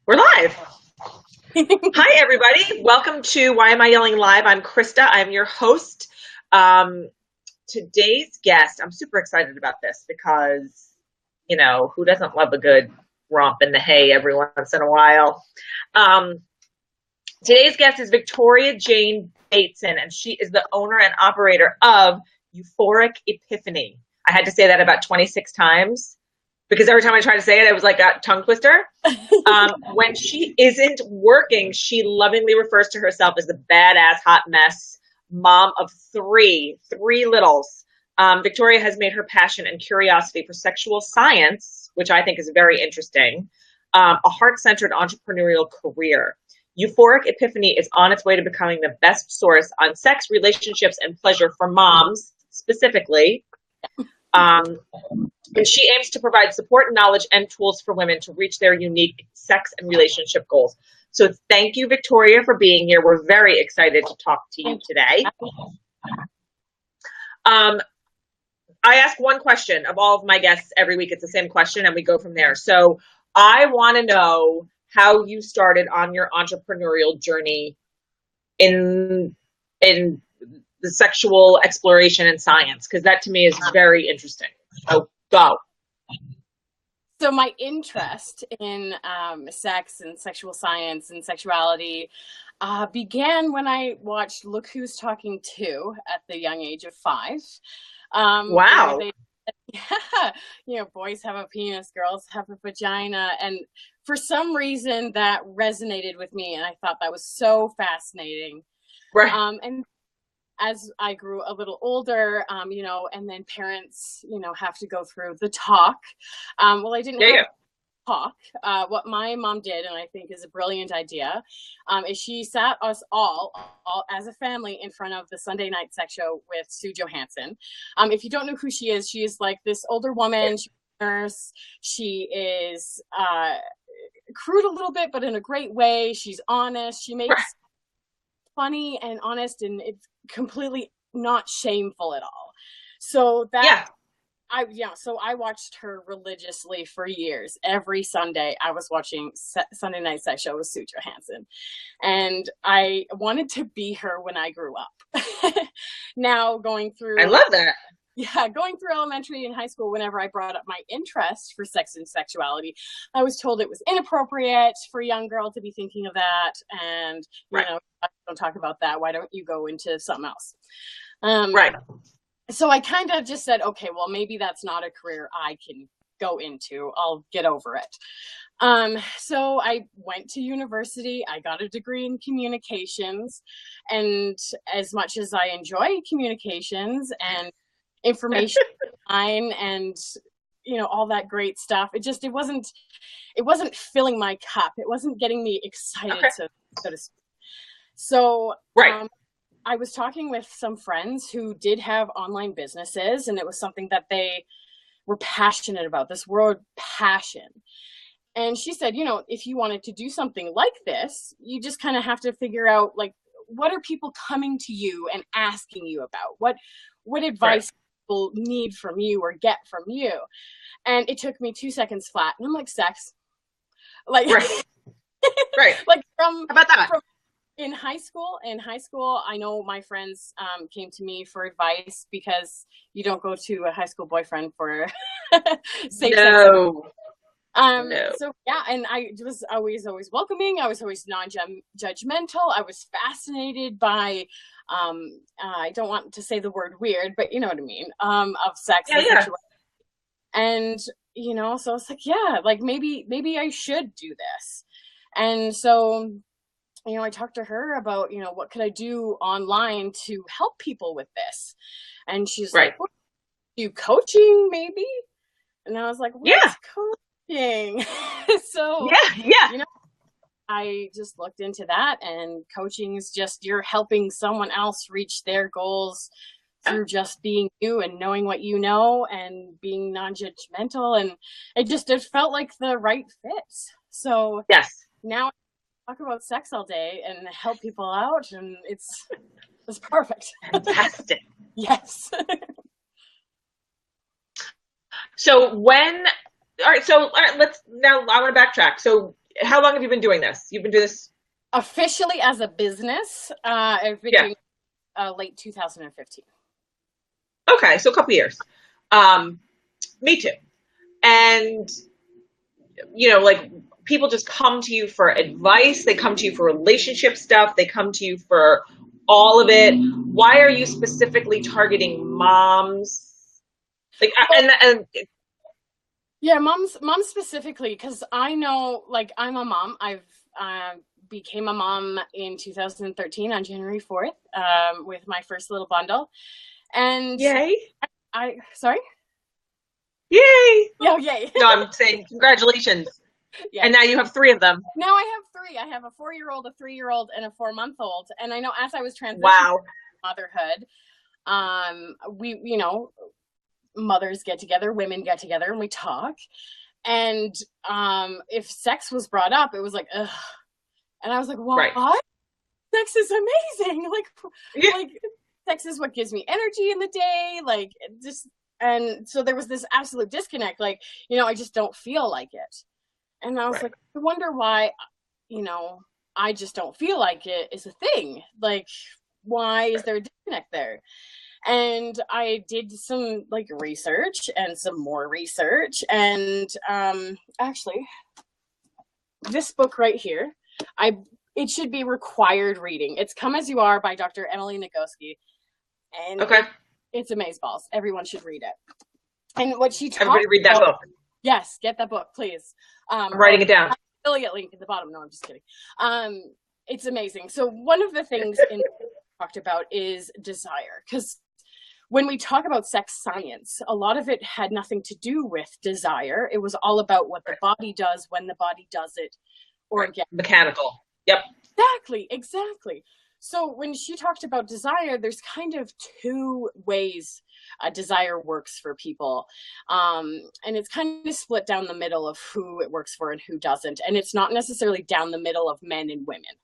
We're live. Hi, everybody. Welcome to Why Am I Yelling Live? I'm Krista. I'm your host. Um, Today's guest, I'm super excited about this because, who doesn't love a good romp in the hay every once in a while? Um, Today's guest is Victoria Jayne Baitson, and she is the owner and operator of Euphoric Epiphany. I had to say that about 26 times because every time I tried to say it, it was like a tongue twister. When she isn't working, she lovingly refers to herself as the badass hot mess mom of three littles. Victoria has made her passion and curiosity for sexual science, which I think is very interesting, a heart-centered entrepreneurial career. Euphoric Epiphany is on its way to becoming the best source on sex, relationships, and pleasure for moms, specifically. Um, and she aims to provide support, knowledge, and tools for women to reach their unique sex and relationship goals. So thank you, Victoria, for being here. We're very excited to talk to you today. I ask one question of all of my guests every week. It's the same question, and we go from there. So I want to know how you started on your entrepreneurial journey in the sexual exploration and science, because that to me is very interesting. So go. So my interest in sex and sexual science and sexuality began when I watched Look Who's Talking To at the young age of 5. Wow. Boys have a penis, girls have a vagina. And for some reason that resonated with me. And I thought that was so fascinating. Right. And as I grew a little older, and then parents, have to go through the talk. Well, I didn't have talk. What my mom did, and I think is a brilliant idea, is she sat us all as a family in front of the Sunday night sex show with Sue Johansson. If you don't know who she is like this older woman. She's a nurse. She is crude a little bit, but in a great way. She's honest. She makes funny and honest, and it's completely not shameful at all. So that so I watched her religiously for years. Every Sunday I was watching Sunday Night Sex Show with Sue Johansson, and I wanted to be her when I grew up. Now going through, I love that. Yeah, going through elementary and high school, whenever I brought up my interest for sex and sexuality, I was told it was inappropriate for a young girl to be thinking of that. And, don't talk about that. Why don't you go into something else? So I kind of just said, okay, well, maybe that's not a career I can go into. I'll get over it. So I went to university. I got a degree in communications. And as much as I enjoy communications and information design and all that great stuff, it wasn't filling my cup. It wasn't getting me excited, so to speak. So I was talking with some friends who did have online businesses, and it was something that they were passionate about, this word passion. And she said, if you wanted to do something like this, you just kind of have to figure out, like, what are people coming to you and asking you about? What advice people need from you or get from you? And it took me 2 seconds flat. And I'm like, sex. Like, like how about that? In high school, I know my friends came to me for advice because you don't go to a high school boyfriend for safe sex. No. So yeah, and I was always welcoming. I was always non-judgmental. I was fascinated by, I don't want to say the word weird, but you know what I mean, of sex and sexuality. And, so I was like, yeah, like maybe I should do this. And so, I talked to her about, what could I do online to help people with this? And she's like, well, do coaching maybe? And I was like, what's coaching? So, I just looked into that, and coaching is just, you're helping someone else reach their goals through just being you and knowing what you know and being non-judgmental. And it felt like the right fit. So now I talk about sex all day and help people out, and it's perfect. Fantastic. Yes. So let's now, I want to backtrack. So how long have you been doing this? You've been doing this Officially as a business, I've been doing late 2015. Okay, so a couple years. Me too. And like people just come to you for advice. They come to you for relationship stuff. They come to you for all of it. Why are you specifically targeting moms? Like, and yeah, moms specifically, because I know, like, I'm a mom. I've became a mom in 2013 on January 4th with my first little bundle. And yay. Sorry? Yay. Yeah, yay. No, I'm saying congratulations. Yeah. And now you have 3 of them. Now I have 3. I have a 4-year-old, a 3-year-old, and a 4-month-old. And I know as I was transitioning wow. motherhood, we, mothers get together, women get together, and we talk. And if sex was brought up, it was like, ugh. And I was like, well, right. What? Sex is amazing. Like sex is what gives me energy in the day. Like, just, and so there was this absolute disconnect. Like, I just don't feel like it. And I was like, I wonder why, I just don't feel like it is a thing. Like, why is there a disconnect there? And I did some research and some more research. And actually, this book right here, it should be required reading. It's Come As You Are by Dr. Emily Nagoski. And it's amazeballs. Everyone should read it. And what she talks Everybody read that book. Yes, get that book, please. I'm writing it down. Affiliate link at the bottom. No, I'm just kidding. It's amazing. So one of the things talked about is desire, because when we talk about sex science, a lot of it had nothing to do with desire. It was all about what the body does when the body does it, or mechanical. Yep. Exactly. So when she talked about desire, there's kind of 2 ways desire works for people. And it's kind of split down the middle of who it works for and who doesn't. And it's not necessarily down the middle of men and women.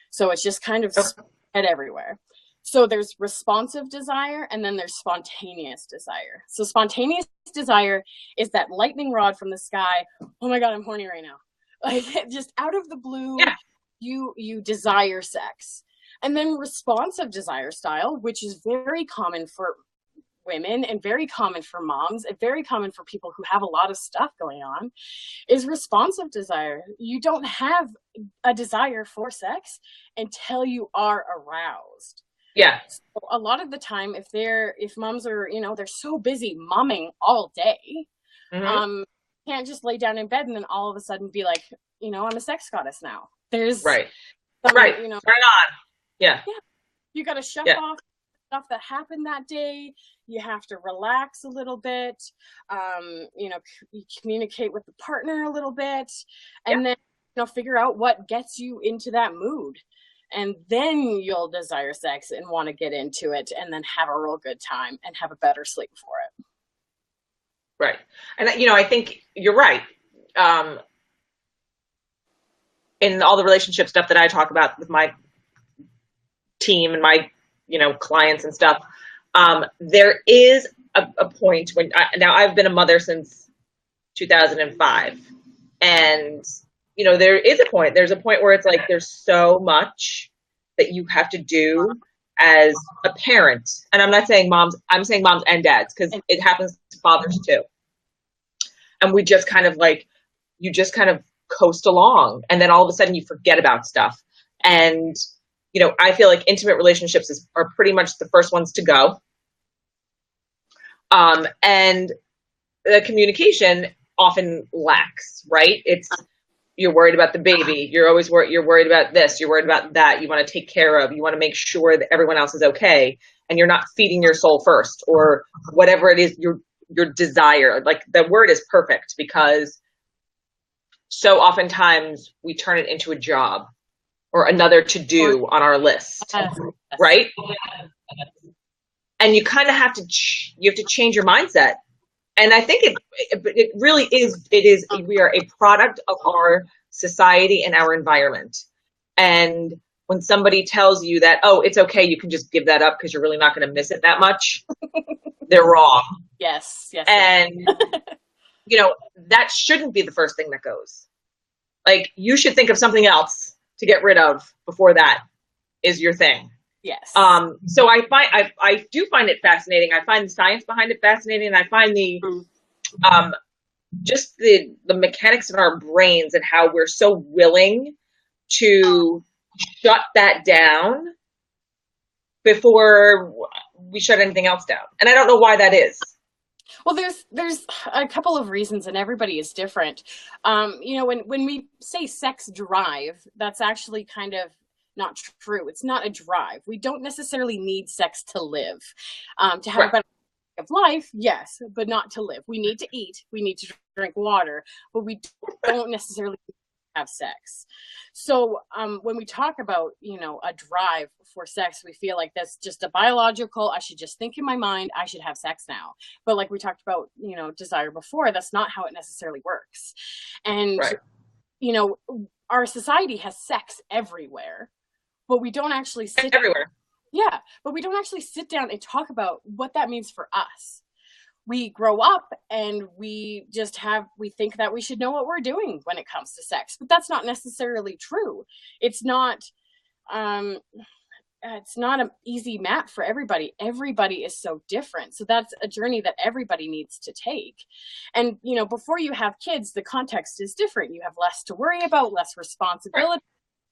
So it's just kind of spread everywhere. So there's responsive desire, and then there's spontaneous desire. So spontaneous desire is that lightning rod from the sky. Oh my God, I'm horny right now. Like, just out of the blue, you desire sex. And then responsive desire style, which is very common for women and very common for moms and very common for people who have a lot of stuff going on, is responsive desire. You don't have a desire for sex until you are aroused. Yeah. So a lot of the time, if moms are, they're so busy momming all day, can't just lay down in bed and then all of a sudden be like, I'm a sex goddess now. There's right. Turn on. Yeah. You got to shut off stuff that happened that day. You have to relax a little bit. You communicate with the partner a little bit, and then figure out what gets you into that mood. And then you'll desire sex and want to get into it, and then have a real good time and have a better sleep for it. Right. And, I think you're right. In all the relationship stuff that I talk about with my team and my, clients and stuff, there is a point when, now I've been a mother since 2005. And, there's a point where it's like, there's so much that you have to do as a parent. And I'm not saying moms, I'm saying moms and dads, because it happens to fathers too. And we just kind of you just kind of coast along, and then all of a sudden you forget about stuff. And, I feel like intimate relationships are pretty much the first ones to go. And the communication often lacks, right? You're worried about the baby. You're always you're worried about this. You're worried about that. You want to take care of. You want to make sure that everyone else is okay. And you're not feeding your soul first, or whatever it is, your desire. Like, the word is perfect, because so oftentimes we turn it into a job or another to-do on our list, right? And you kind of have to change your mindset. And I think it really is, we are a product of our society and our environment. And when somebody tells you that, oh, it's okay, you can just give that up because you're really not going to miss it that much, they're wrong. Yes. And, that shouldn't be the first thing that goes. Like, you should think of something else to get rid of before that is your thing. Yes. So I do find it fascinating. I find the science behind it fascinating, and I find the just the mechanics in our brains and how we're so willing to shut that down before we shut anything else down. And I don't know why that is. Well, there's a couple of reasons, and everybody is different. You know, when we say sex drive, that's actually kind of not true. It's not a drive. We don't necessarily need sex to live. To have a better of life, yes, but not to live. We need to eat, we need to drink water, but we don't necessarily have sex. So when we talk about, you know, a drive for sex, we feel like that's just a biological, I should just think in my mind, I should have sex now. But like we talked about, you know, desire before, that's not how it necessarily works. And, you know, our society has sex everywhere, but we don't actually sit everywhere. Yeah, but we don't actually sit down and talk about what that means for us. We grow up and we think that we should know what we're doing when it comes to sex, but that's not necessarily true. It's not an easy map for everybody. Everybody is so different. So that's a journey that everybody needs to take. And, you know, before you have kids, the context is different. You have less to worry about, less responsibility.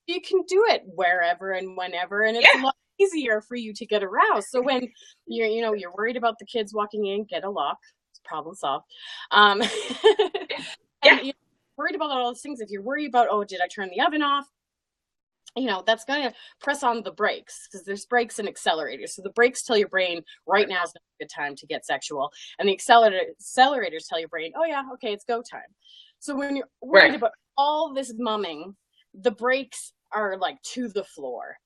You can do it wherever and whenever, and it's a lot easier for you to get aroused. So when you're worried about the kids walking in, get a lock, problem solved. And you're worried about all those things. If you're worried about, oh, did I turn the oven off? You know, that's going to press on the brakes, because there's brakes and accelerators. So the brakes tell your brain right now is not a good time to get sexual, and the accelerators tell your brain, oh yeah, okay, it's go time. So when you're worried about all this mumming, the brakes are like to the floor.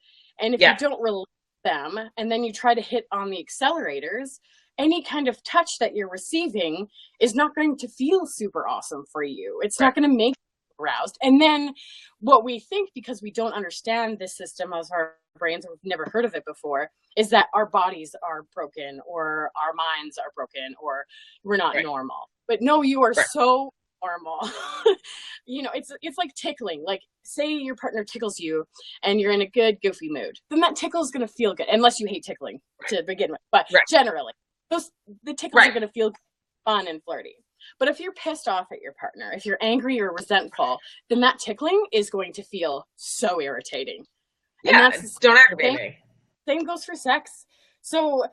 And if you don't release them, and then you try to hit on the accelerators, any kind of touch that you're receiving is not going to feel super awesome for you. It's not going to make you aroused. And then what we think, because we don't understand this system of our brains, or we've never heard of it before, is that our bodies are broken, or our minds are broken, or we're not normal. But no, you are so normal. You know, it's like tickling. Like, say your partner tickles you and you're in a good goofy mood, then that tickle is going to feel good, unless you hate tickling to begin with. But generally the tickles are going to feel fun and flirty. But if you're pissed off at your partner, if you're angry or resentful, then that tickling is going to feel so irritating. And that's don't aggravate me. Same goes for sex. So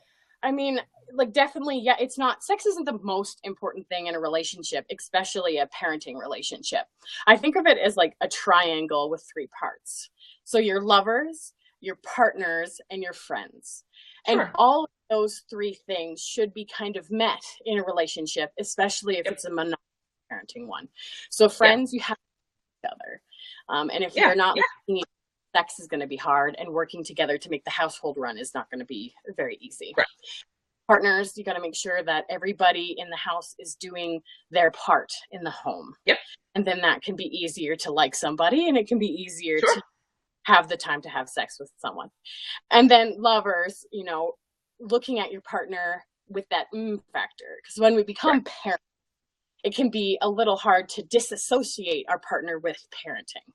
I mean, like, definitely, it's not, sex isn't the most important thing in a relationship, especially a parenting relationship. I think of it as like a triangle with 3 parts. So your lovers, your partners, and your friends. And all of those 3 things should be kind of met in a relationship, especially if it's a monogamous parenting one. So friends, you have each other. And if you're not liking, sex is going to be hard, and working together to make the household run is not going to be very easy. Partners, you got to make sure that everybody in the house is doing their part in the home. And then that can be easier to like somebody, and it can be easier to have the time to have sex with someone. And then lovers, you know, looking at your partner with that factor, because when we become parents, it can be a little hard to disassociate our partner with parenting.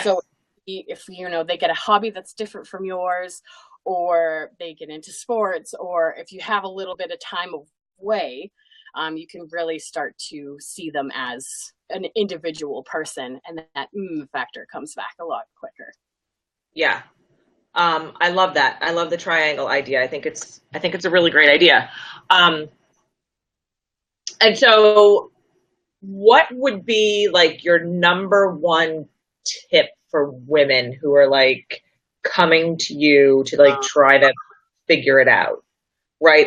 So if, you know, they get a hobby that's different from yours, or they get into sports, or if you have a little bit of time away, you can really start to see them as an individual person, and that factor comes back a lot quicker. I love that. I love the triangle idea. I think it's a really great idea. And so what would be like your number one tip for women who are like coming to you to like try to figure it out, right?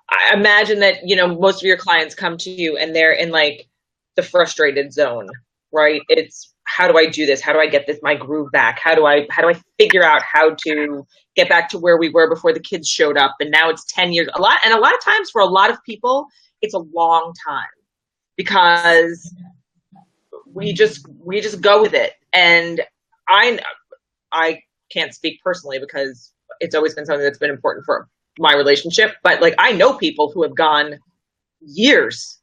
I imagine that, you know, most of your clients come to you and they're in like the frustrated zone, right? It's, how do I do this? How do I get my groove back? How do I figure out how to get back to where we were before the kids showed up? And now it's 10 years, a lot of times for a lot of people, it's a long time, because we just go with it. And I can't speak personally, because it's always been something that's been important for my relationship. But like, I know people who have gone years,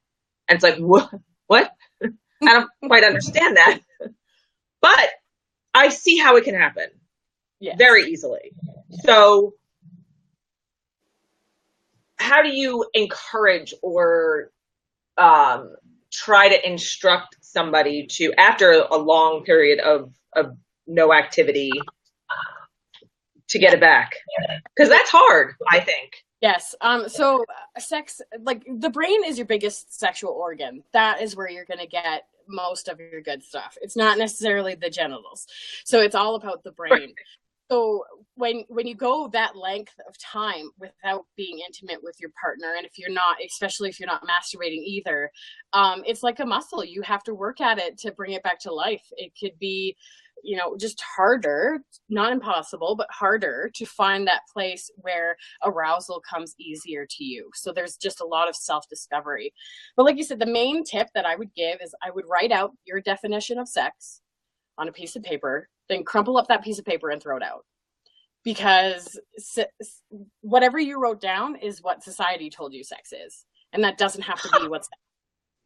and it's like, what? I don't quite understand that. But I see how it can happen very easily. So how do you encourage or try to instruct somebody to, after a long period of no activity, to get it back? Because that's hard, I think. Yes. So sex, like the brain is your biggest sexual organ. That is where you're going to get most of your good stuff. It's not necessarily the genitals. So it's all about the brain. So when you go that length of time without being intimate with your partner, and if you're not, especially if you're not masturbating either, it's like a muscle. You have to work at it to bring it back to life. It could be, just harder, not impossible, but harder to find that place where arousal comes easier to you. So there's just a lot of self-discovery. But like you said, the main tip that I would give is I would write out your definition of sex on a piece of paper, then crumple up that piece of paper and throw it out. Because whatever you wrote down is what society told you sex is. And that doesn't have to be what sex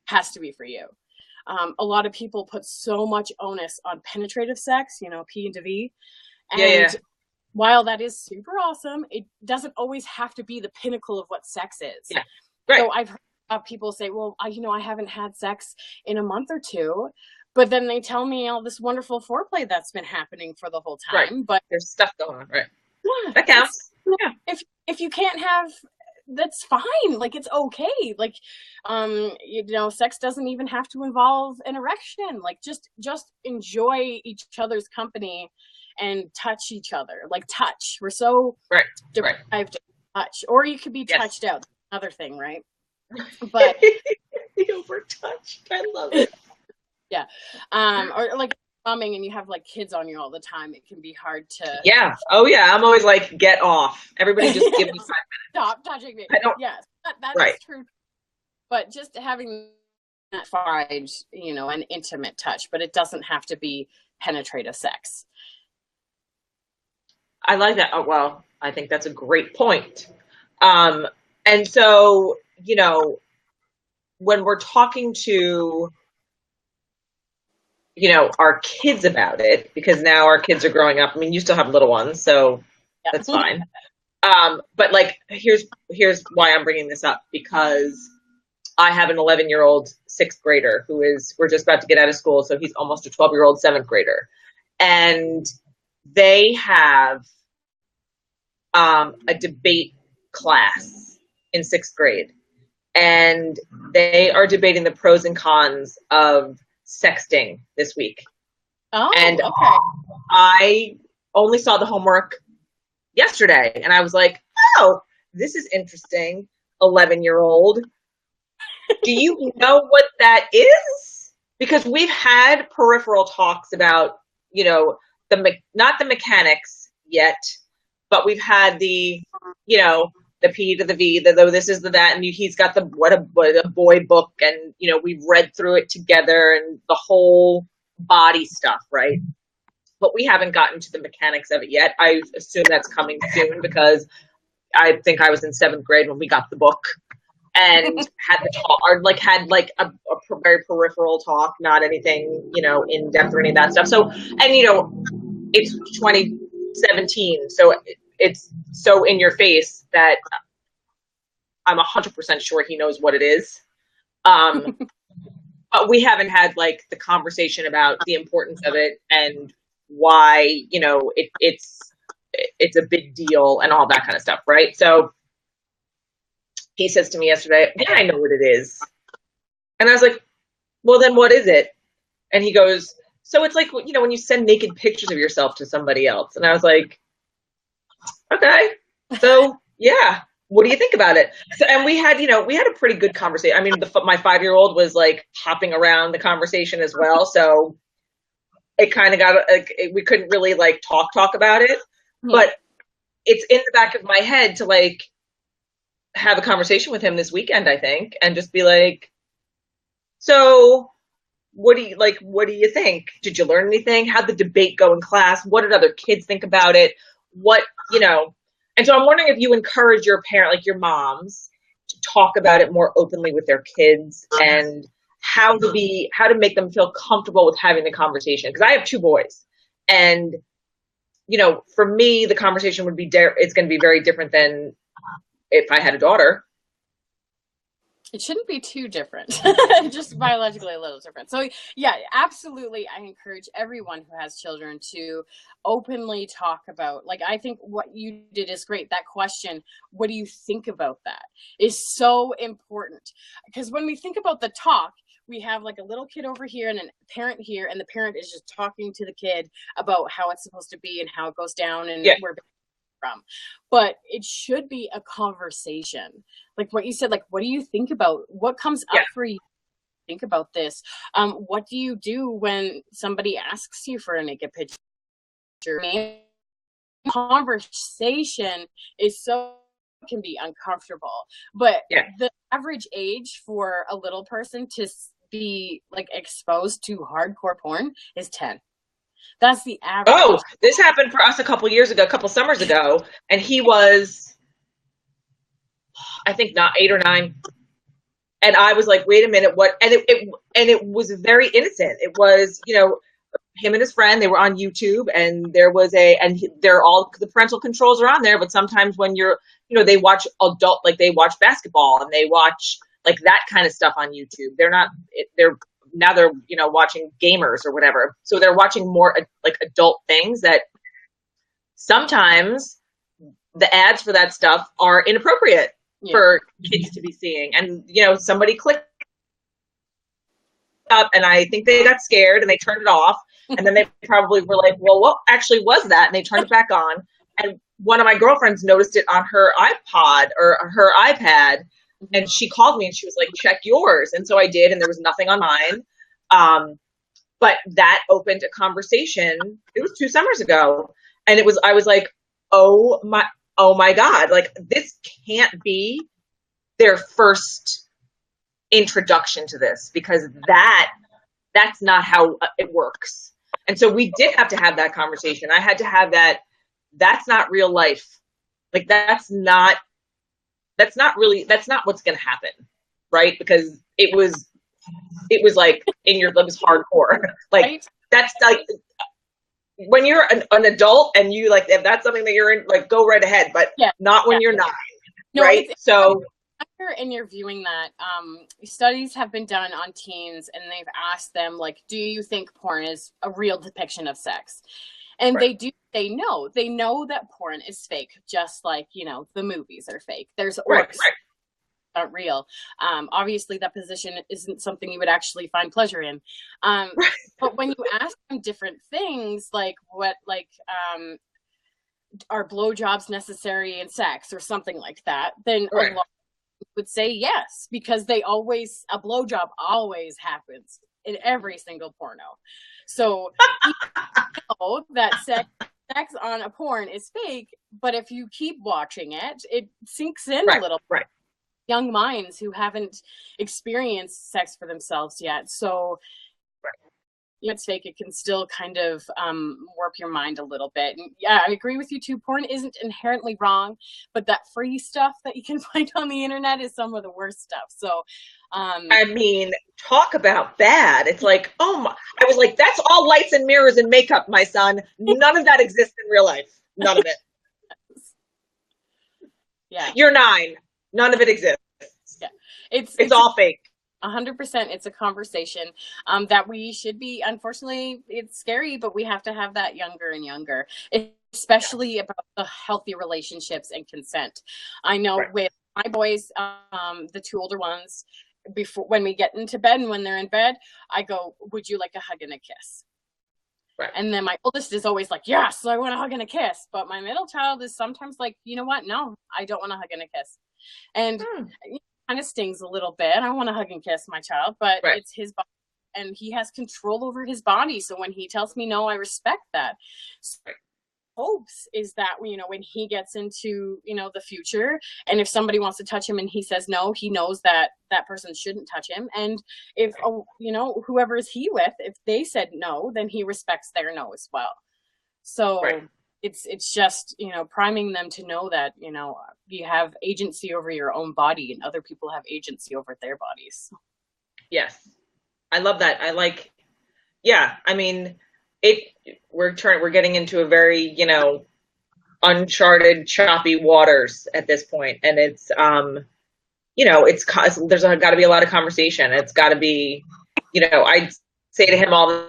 has to be for you. A lot of people put so much onus on penetrative sex, P into V. And while that is super awesome, it doesn't always have to be the pinnacle of what sex is. Yeah. Right. So I've heard people say, well, I haven't had sex in a month or two. But then they tell me all this wonderful foreplay that's been happening for the whole time. Right. But there's stuff going on, right? Yeah, that counts. Yeah. If you can't have, that's fine. Like, it's okay. Like, sex doesn't even have to involve an erection. Like, just enjoy each other's company and touch each other. Like, touch. We're so deprived of touch. Or you could be touched out. Another thing, right? But the over-touched. I love it. Yeah. Or like momming and you have like kids on you all the time. It can be hard to. Yeah. Oh yeah. I'm always like, get off. Everybody just give me 5 minutes. Stop touching me. I don't. Yes, that is true. But just having that fine, an intimate touch, but it doesn't have to be penetrative sex. I like that. Oh, well, I think that's a great point. And so, when we're talking to our kids about it, because now our kids are growing up. I mean, you still have little ones, so that's fine. But like, here's why I'm bringing this up, because I have an 11-year-old 6th grader we're just about to get out of school. So he's almost a 12-year-old 7th grader. And they have a debate class in 6th grade. And they are debating the pros and cons of sexting this week. Oh, and okay. I only saw the homework yesterday, and I was like, oh, this is interesting. 11-year-old. Do you know what that is? Because we've had peripheral talks about, not the mechanics yet, but we've had the P to the V, the this is the that, and he's got the what a boy book, and we've read through it together and the whole body stuff, right? But we haven't gotten to the mechanics of it yet. I assume that's coming soon, because I think I was in 7th grade when we got the book and had the talk, or had a very peripheral talk, not anything in depth or any of that stuff. So, and it's 2017, so it's so in your face that I'm 100% sure he knows what it is. But we haven't had the conversation about the importance of it and why, it's a big deal and all that kind of stuff. Right. So he says to me yesterday, yeah, I know what it is. And I was like, well, then what is it? And he goes, so it's like, when you send naked pictures of yourself to somebody else. And I was like, okay, so yeah, what do you think about it? So, and we had a pretty good conversation. I mean, my 5-year-old was hopping around the conversation as well. So it kind of got we couldn't really talk about it, but it's in the back of my head to have a conversation with him this weekend, I think, and just be like, so what do you think? Did you learn anything? How'd the debate go in class? What did other kids think about it? And so I'm wondering if you encourage your parent, your moms, to talk about it more openly with their kids, and how to make them feel comfortable with having the conversation. Because I have two boys, and for me, the conversation would be it's going to be very different than if I had a daughter. It shouldn't be too different, just biologically a little different. So yeah, absolutely. I encourage everyone who has children to openly talk about, like, I think what you did is great. That question, what do you think about that, is so important. Because when we think about the talk, we have like a little kid over here and a parent here, and the parent is just talking to the kid about how it's supposed to be and how it goes down and where from. But it should be a conversation. Like what you said, like, what do you think about, what comes up for you? Think about this. What do you do when somebody asks you for a naked picture? Conversation is can be uncomfortable, but the average age for a little person to be like exposed to hardcore porn is 10. That's the average. Oh, this happened for us a couple summers ago, and he was, I think, not 8 or 9. And I was like, wait a minute, what? And it was very innocent. It was, him and his friend, they were on YouTube, and there was they're all, the parental controls are on there, but sometimes when they watch they watch basketball and they watch like that kind of stuff on YouTube. They're watching gamers or whatever. So they're watching more like adult things that sometimes the ads for that stuff are inappropriate for kids to be seeing. And, somebody clicked up, and I think they got scared and they turned it off. And then they probably were like, well, what actually was that? And they turned it back on. And one of my girlfriends noticed it on her iPod or her iPad. And she called me and she was like, check yours. And so I did, and there was nothing on mine. But that opened a conversation. It was 2 summers ago. And I was like, oh my God, like this can't be their first introduction to this, because that's not how it works. And so we did have to have that conversation. I had to have that's not real life. Like that's not what's going to happen. Right. Because it was like it was hardcore. Like that's like, when you're an adult and you like, if that's something that you're in, like go right ahead, but not when you're 9. No, right. So and you're viewing that, studies have been done on teens, and they've asked them, like, do you think porn is a real depiction of sex? And they know that porn is fake, just like, the movies are fake. There's orcs aren't real. Obviously that position isn't something you would actually find pleasure in. But when you ask them different things, like are blowjobs necessary in sex or something like that, then a lot would say yes, because a blowjob always happens in every single porno. So you know that sex on a porn is fake, but if you keep watching it, it sinks in a little. Right. Young minds who haven't experienced sex for themselves yet. So it's fake, it can still kind of warp your mind a little bit. And yeah, I agree with you too. Porn isn't inherently wrong, but that free stuff that you can find on the internet is some of the worst stuff. So I mean, talk about bad. It's like, I was like, that's all lights and mirrors and makeup, my son. None of that exists in real life. None of it. Yeah. You're 9. None of it exists. Yeah. It's all fake. 100%. It's a conversation that we should be, unfortunately, it's scary, but we have to have that younger and younger, especially about the healthy relationships and consent. I know with my boys, the 2 older ones, when we get into bed and when they're in bed, I go, would you like a hug and a kiss? Right. And then my oldest is always like, yes, I want a hug and a kiss. But my middle child is sometimes like, you know what? No, I don't want a hug and a kiss. And it kind of stings a little bit. I want to hug and kiss my child, but it's his body and he has control over his body. So when he tells me no, I respect that. So hopes is that, when he gets into, the future, and if somebody wants to touch him and he says no, he knows that that person shouldn't touch him. And if, whoever is he with, if they said no, then he respects their no as well. So it's just, priming them to know that, you have agency over your own body and other people have agency over their bodies. Yes. I love that. Yeah, I mean, it, we're getting into a very, uncharted, choppy waters at this point. And it's, there's got to be a lot of conversation. It's got to be, I say to him all the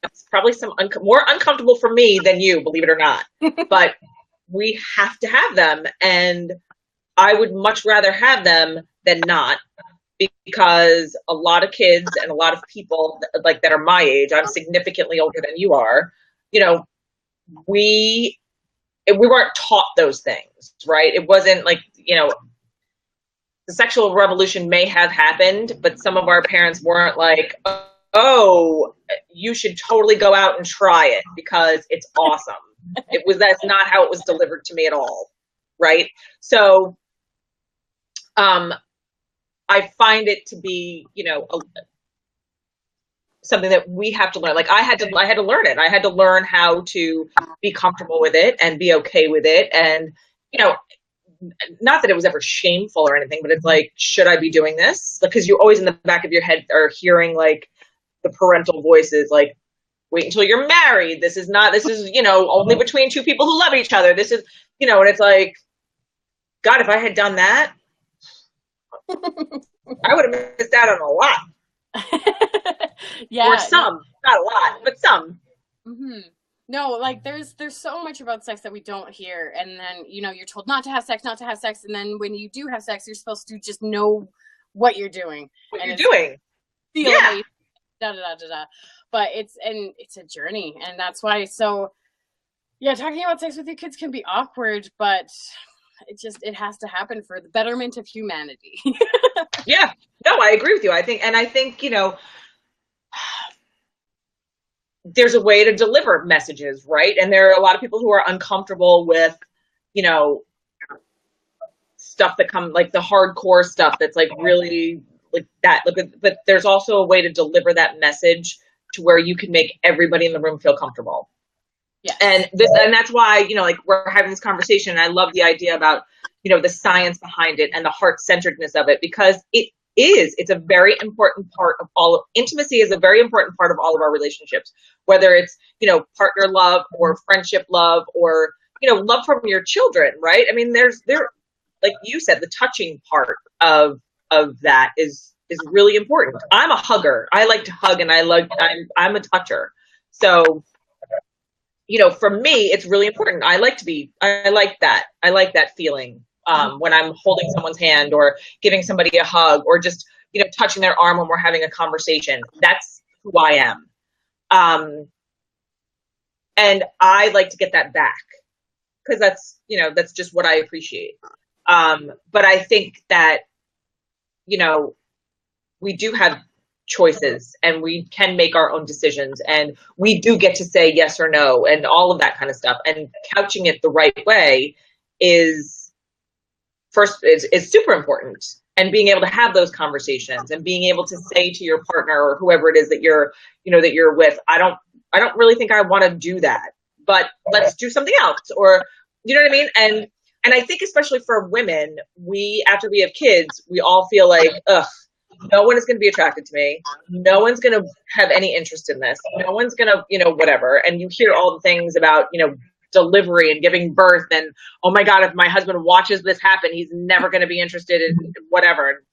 it's probably more uncomfortable for me than you, believe it or not. But we have to have them, and I would much rather have them than not, because a lot of kids and a lot of people like that are my age, I'm significantly older than you are, you know, we we weren't taught those things, right? It wasn't like, the sexual revolution may have happened, but some of our parents weren't like, oh, you should totally go out and try it because it's awesome. That's not how it was delivered to me at all. Right. So, I find it to be, something that we have to learn. Like I had to learn it. I had to learn how to be comfortable with it and be okay with it. And, not that it was ever shameful or anything, but it's like, should I be doing this? Because you always in the back of your head are hearing like the parental voices, like, wait until you're married. This is, only between two people who love each other. This is, and it's like, God, if I had done that, I would have missed out on a lot. Yeah. Or some, not a lot, but some. Mm-hmm. No, like there's so much about sex that we don't hear, and then you're told not to have sex, and then when you do have sex, you're supposed to just know what you're doing. What you're doing. Yeah. Da, da, da, da, da. But it's a journey, and that's why. So, yeah, talking about sex with your kids can be awkward, but it has to happen for the betterment of humanity. Yeah, no, I agree with you. I think, there's a way to deliver messages, right? And there are a lot of people who are uncomfortable with, stuff that come like the hardcore stuff that's like really like that. But there's also a way to deliver that message to where you can make everybody in the room feel comfortable. Yeah. And that's why, like we're having this conversation, and I love the idea about, the science behind it and the heart-centeredness of it, because it's a very important part of intimacy is a very important part of all of our relationships, whether it's, partner love or friendship love or, love from your children, right? I mean, there, like you said, the touching part of that is really important. I'm a hugger. I like to hug, and I'm a toucher. So, for me, it's really important. I like that. I like that feeling when I'm holding someone's hand or giving somebody a hug or just, touching their arm when we're having a conversation. That's who I am. And I like to get that back because that's just what I appreciate. But I think that, we do have choices and we can make our own decisions, and we do get to say yes or no and all of that kind of stuff, and couching it the right way is super important, and being able to have those conversations and being able to say to your partner or whoever it is that you're with, I don't really think I want to do that, but let's do something else, or you know what I mean? And I think especially for women, after we have kids, we all feel like, ugh, no one is going to be attracted to me. No one's going to have any interest in this. No one's going to, whatever. And you hear all the things about, delivery and giving birth. And, oh my God, if my husband watches this happen, he's never going to be interested in whatever.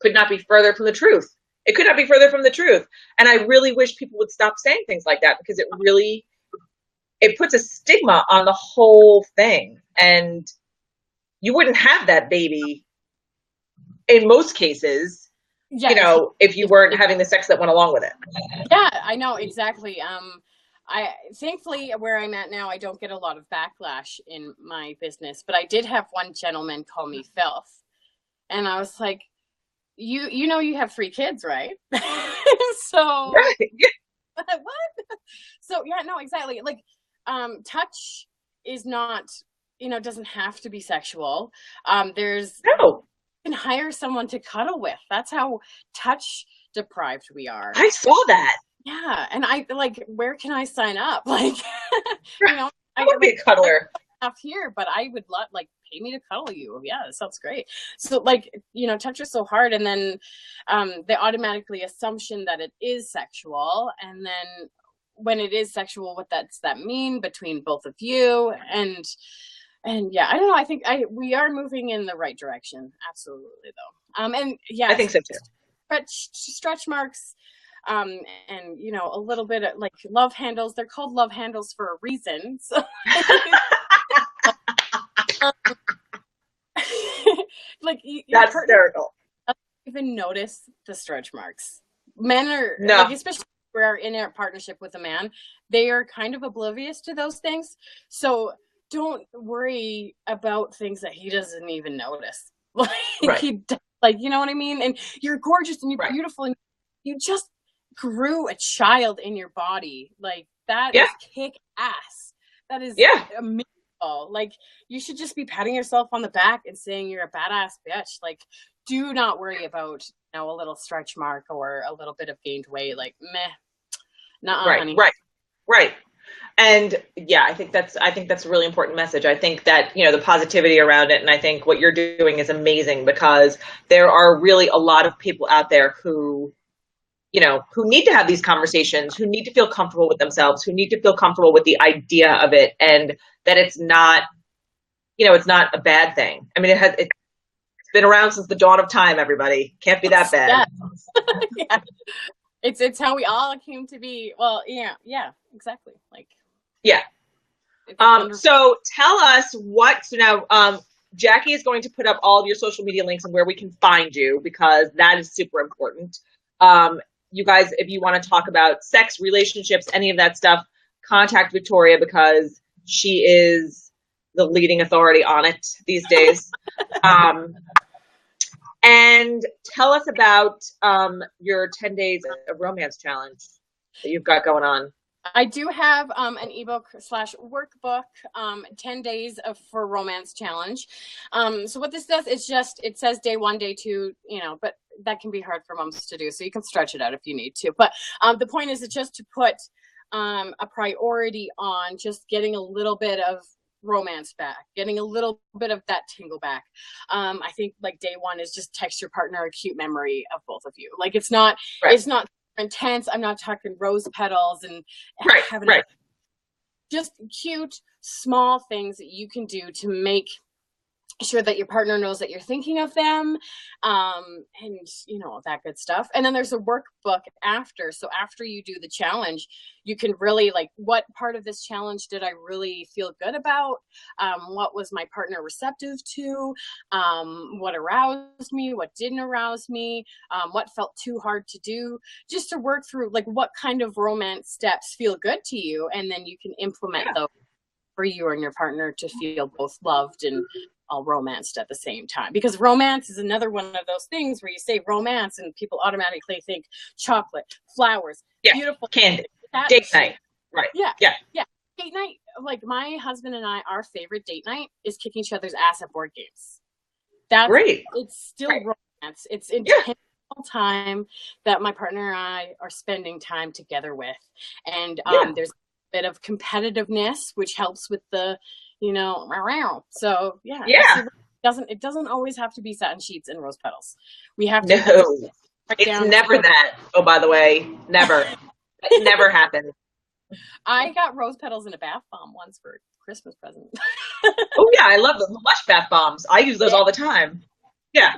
Could not be further from the truth. It could not be further from the truth. And I really wish people would stop saying things like that, because it puts a stigma on the whole thing. And you wouldn't have that baby in most cases, if you weren't having the sex that went along with it. Yeah, I know, exactly. I thankfully where I'm at now, I don't get a lot of backlash in my business, but I did have one gentleman call me filth, and I was like, you have 3 kids, right? So right. What? So yeah, no, exactly. Like, touch is not, doesn't have to be sexual. There's no. You can hire someone to cuddle with. That's how touch deprived we are. I saw that. Yeah, and I like, where can I sign up? Like, I would be a cuddler up here, but I would pay me to cuddle you. Yeah, that sounds great. So like, touch us so hard, and then they automatically assumption that it is sexual, and then when it is sexual, what does that mean between both of you? And yeah, I don't know. I think we are moving in the right direction. Absolutely, though. And yeah, I think so too. Stretch marks, and a little bit of like love handles. They're called love handles for a reason. So, like that's hysterical. Even notice the stretch marks. Men are no. especially if we're in a partnership with a man, they are kind of oblivious to those things. So don't worry about things that he doesn't even notice. Like right. You know what I mean? And you're gorgeous and you're beautiful and you just grew a child in your body. Like that is kick ass. That is amazing. Like you should just be patting yourself on the back and saying you're a badass bitch. Like do not worry about a little stretch mark or a little bit of gained weight. Like meh. Nuh-uh, honey. Right. And yeah, I think that's a really important message. I think that, the positivity around it. And I think what you're doing is amazing because there are really a lot of people out there who need to have these conversations, who need to feel comfortable with themselves, who need to feel comfortable with the idea of it. And that it's not, it's not a bad thing. I mean, it's been around since the dawn of time, everybody. Can't be that bad. Yeah. It's how we all came to be. Well, yeah, exactly. Like, yeah. So tell us now, Jackie is going to put up all of your social media links and where we can find you because that is super important. You guys, if you want to talk about sex, relationships, any of that stuff, contact Victoria because she is the leading authority on it these days. And tell us about your 10 days of romance challenge that you've got going on. I do have an ebook / workbook, 10 days for romance challenge. So what this does is it says day 1, day 2, but that can be hard for moms to do. So you can stretch it out if you need to. But the point is just to put a priority on just getting a little bit of romance back, getting a little bit of that tingle back. I think like day 1 is just text your partner a cute memory of both of you. Like it's not intense. I'm not talking rose petals and having just cute small things that you can do to make sure that your partner knows that you're thinking of them, and that good stuff. And then there's a workbook after. So after you do the challenge, you can really like, what part of this challenge did I really feel good about? What was my partner receptive to? What aroused me? What didn't arouse me? What felt too hard to do? Just to work through like what kind of romance steps feel good to you, and then you can implement those for you and your partner to feel both loved and all romanced at the same time. Because romance is another one of those things where you say romance and people automatically think chocolate, flowers, beautiful candy, date night. Right. Yeah. Date night. Like my husband and I, our favorite date night is kicking each other's ass at board games. That's great. It's still romance. It's intentional time that my partner and I are spending time together with. And there's a bit of competitiveness, which helps with the so it doesn't always have to be satin sheets and rose petals. We have to it's never that. Oh, by the way, never. It never happened. I got rose petals in a bath bomb once for a Christmas present. Oh yeah, I love the Lush bath bombs. I use those all the time. Yeah.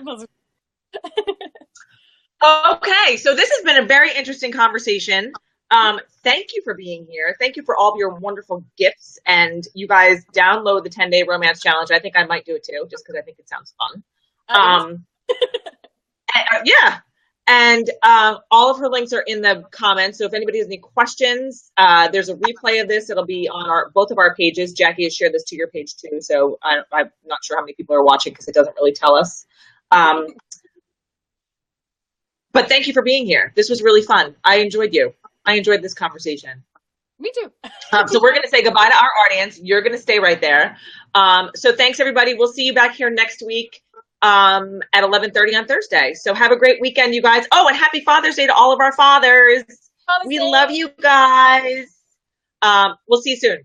Okay, so this has been a very interesting conversation. Thank you for being here. Thank you for all of your wonderful gifts. And you guys download the 10-day romance challenge. I think I might do it too, just because I think it sounds fun. And all of her links are in the comments. So if anybody has any questions, there's a replay of this. It'll be on both of our pages. Jackie has shared this to your page too. So I'm not sure how many people are watching because it doesn't really tell us. But thank you for being here. This was really fun. I enjoyed you. I enjoyed this conversation. Me too. So we're going to say goodbye to our audience. You're going to stay right there. So thanks, everybody. We'll see you back here next week at 11:30 on Thursday. So have a great weekend, you guys. Oh, and happy Father's Day to all of our fathers. We love you guys. We'll see you soon.